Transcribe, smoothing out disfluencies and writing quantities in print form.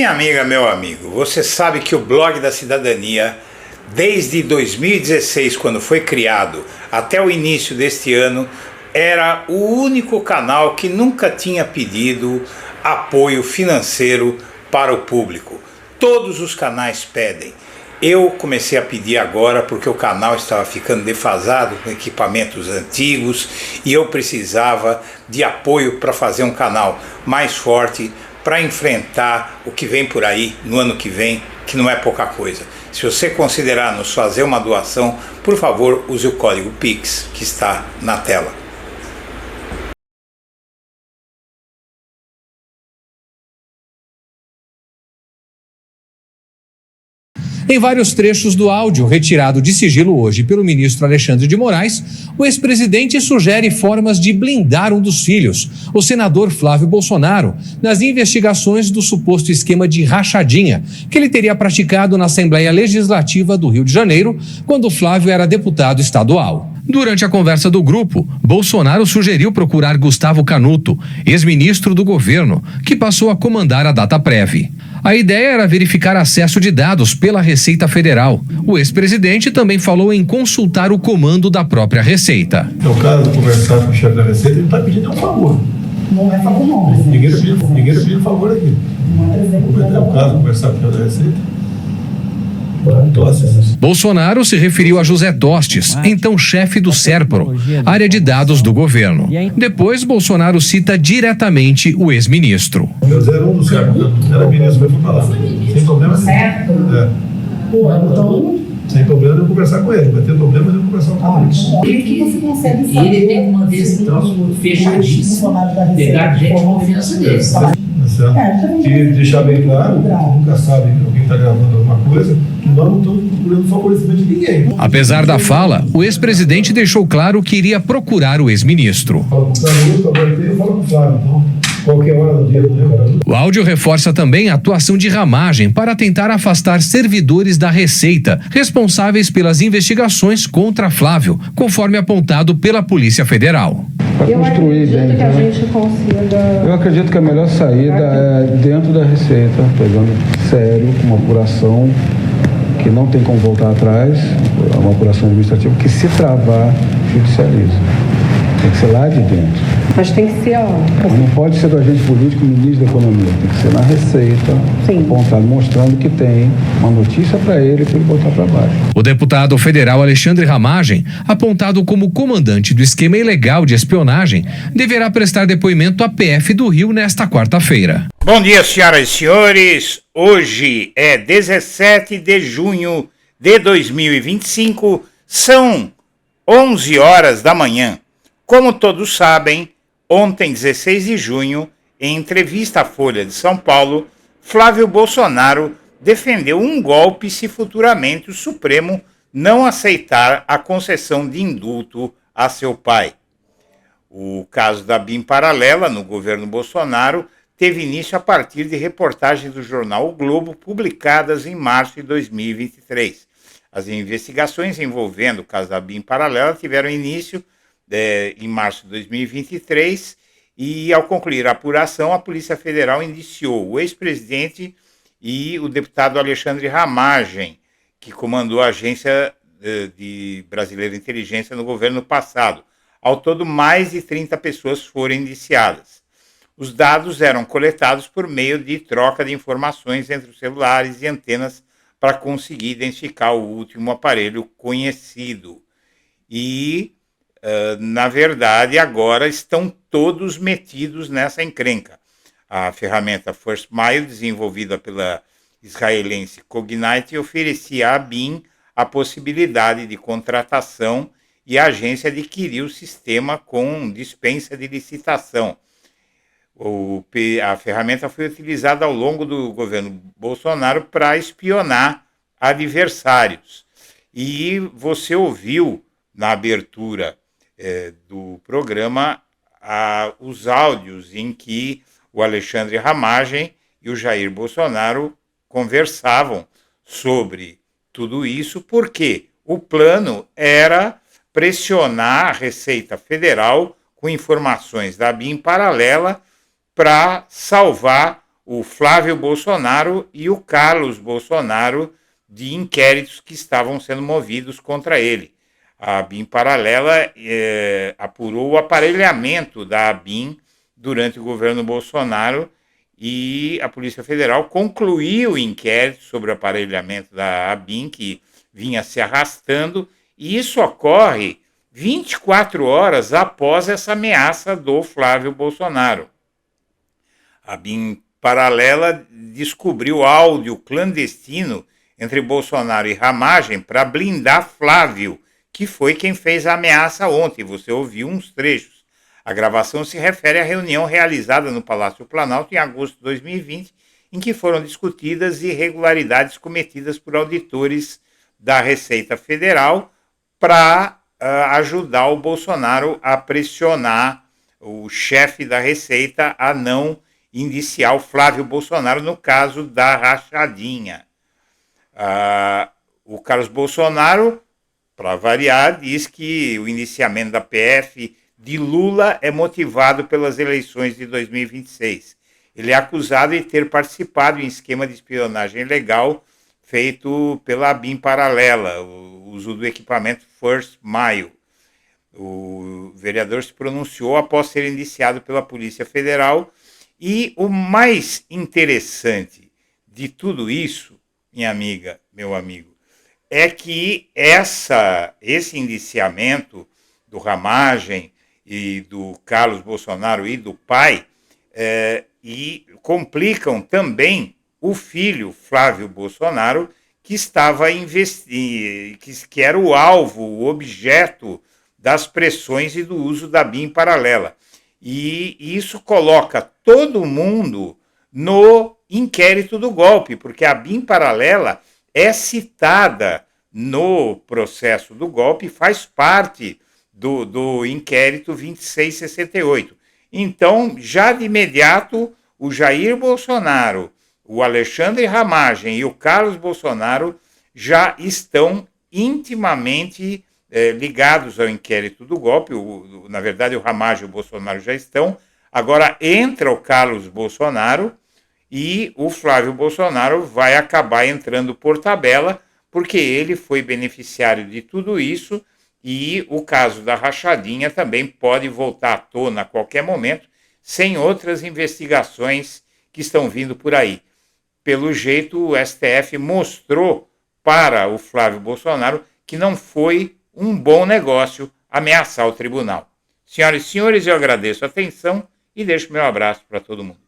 Minha amiga, meu amigo, você sabe que o Blog da Cidadania, desde 2016, quando foi criado, até o início deste ano, era o único canal que nunca tinha pedido apoio financeiro para o público. Todos os canais pedem. Eu comecei a pedir agora porque o canal estava ficando defasado com equipamentos antigos e eu precisava de apoio para fazer um canal mais forte para enfrentar o que vem por aí no ano que vem, que não é pouca coisa. Se você considerar nos fazer uma doação, por favor, use o código PIX que está na tela. Em vários trechos do áudio retirado de sigilo hoje pelo ministro Alexandre de Moraes, o ex-presidente sugere formas de blindar um dos filhos, o senador Flávio Bolsonaro, nas investigações do suposto esquema de rachadinha que ele teria praticado na Assembleia Legislativa do Rio de Janeiro, quando Flávio era deputado estadual. Durante a conversa do grupo, Bolsonaro sugeriu procurar Gustavo Canuto, ex-ministro do governo, que passou a comandar a Dataprev. A ideia era verificar acesso de dados pela Receita Federal. O ex-presidente também falou em consultar o comando da própria Receita. É o caso de conversar com o chefe da Receita, ele está pedindo um favor. Não é favor não. Ninguém está pedindo favor aqui. É o caso de conversar com o chefe da Receita. Bolsonaro se referiu a José Tostes, então chefe do SERPRO, área de dados do governo. Depois, Bolsonaro cita diretamente o ex-ministro. Eu era um do SERPRO, era ministro, mas fui para lá. Sem problema nenhum. Sem problema de eu conversar com ele, vai ter problema de eu conversar com ele. O que você consegue saber? Ele tem que manter esse troço fechadíssimo, pegar gente de confiança dele. E deixar bem claro, nunca sabe alguém está gravando alguma coisa, que nós não estamos procurando favorecimento de ninguém. Apesar da fala, o ex-presidente deixou claro que iria procurar o ex-ministro. Fala com o Flávio, eu falo com o Flávio, então, qualquer hora do dia, né? O áudio reforça também a atuação de Ramagem para tentar afastar servidores da Receita, responsáveis pelas investigações contra Flávio, conforme apontado pela Polícia Federal. Eu acredito que a gente consiga... Eu acredito que a melhor saída é dentro da Receita, pegando sério, com uma apuração que não tem como voltar atrás, uma apuração administrativa que, se travar, judicializa. Tem que ser lá de dentro. Mas tem que ser, Não pode ser do agente político, ministro da Economia. Tem que ser na Receita, apontado, mostrando que tem uma notícia para ele botar para baixo. O deputado federal Alexandre Ramagem, apontado como comandante do esquema ilegal de espionagem, deverá prestar depoimento à PF do Rio nesta quarta-feira. Bom dia, senhoras e senhores. Hoje é 17 de junho de 2025, são 11 horas da manhã. Como todos sabem, ontem, 16 de junho, em entrevista à Folha de São Paulo, Flávio Bolsonaro defendeu um golpe se futuramente o Supremo não aceitar a concessão de indulto a seu pai. O caso da BIM paralela no governo Bolsonaro teve início a partir de reportagens do jornal O Globo publicadas em março de 2023. As investigações envolvendo o caso da BIM paralela tiveram início em março de 2023 e, ao concluir a apuração, a Polícia Federal indiciou o ex-presidente e o deputado Alexandre Ramagem, que comandou a Agência de Brasileira de Inteligência no governo passado. Ao todo, mais de 30 pessoas foram indiciadas. Os dados eram coletados por meio de troca de informações entre os celulares e antenas para conseguir identificar o último aparelho conhecido. E na verdade, agora estão todos metidos nessa encrenca. A ferramenta First Mile, desenvolvida pela israelense Cognite, oferecia à BIM a possibilidade de contratação e a agência adquiriu o sistema com dispensa de licitação. A ferramenta foi utilizada ao longo do governo Bolsonaro para espionar adversários. E você ouviu na abertura do programa os áudios em que o Alexandre Ramagem e o Jair Bolsonaro conversavam sobre tudo isso, porque o plano era pressionar a Receita Federal com informações da BIM paralela para salvar o Flávio Bolsonaro e o Carlos Bolsonaro de inquéritos que estavam sendo movidos contra ele. A ABIN Paralela apurou o aparelhamento da ABIN durante o governo Bolsonaro e a Polícia Federal concluiu o inquérito sobre o aparelhamento da ABIN, que vinha se arrastando, e isso ocorre 24 horas após essa ameaça do Flávio Bolsonaro. A ABIN Paralela descobriu áudio clandestino entre Bolsonaro e Ramagem para blindar Flávio, que foi quem fez a ameaça ontem. Você ouviu uns trechos. A gravação se refere à reunião realizada no Palácio Planalto em agosto de 2020, em que foram discutidas irregularidades cometidas por auditores da Receita Federal para ajudar o Bolsonaro a pressionar o chefe da Receita a não indiciar o Flávio Bolsonaro no caso da rachadinha. O Carlos Bolsonaro, para variar, diz que o indiciamento da PF de Lula é motivado pelas eleições de 2026. Ele é acusado de ter participado em esquema de espionagem ilegal feito pela ABIN Paralela, o uso do equipamento First Mile. O vereador se pronunciou após ser indiciado pela Polícia Federal. E o mais interessante de tudo isso, minha amiga, meu amigo, é que esse indiciamento do Ramagem e do Carlos Bolsonaro e do pai e complicam também o filho Flávio Bolsonaro, que estava que era o alvo, o objeto das pressões e do uso da BIM paralela. E isso coloca todo mundo no inquérito do golpe, porque a BIM paralela é citada no processo do golpe, faz parte do inquérito 2668. Então, já de imediato, o Jair Bolsonaro, o Alexandre Ramagem e o Carlos Bolsonaro já estão intimamente ligados ao inquérito do golpe. Na verdade, o Ramagem e o Bolsonaro já estão. Agora entra o Carlos Bolsonaro e o Flávio Bolsonaro vai acabar entrando por tabela, porque ele foi beneficiário de tudo isso e o caso da rachadinha também pode voltar à tona a qualquer momento, sem outras investigações que estão vindo por aí. Pelo jeito, o STF mostrou para o Flávio Bolsonaro que não foi um bom negócio ameaçar o tribunal. Senhoras e senhores, eu agradeço a atenção e deixo meu abraço para todo mundo.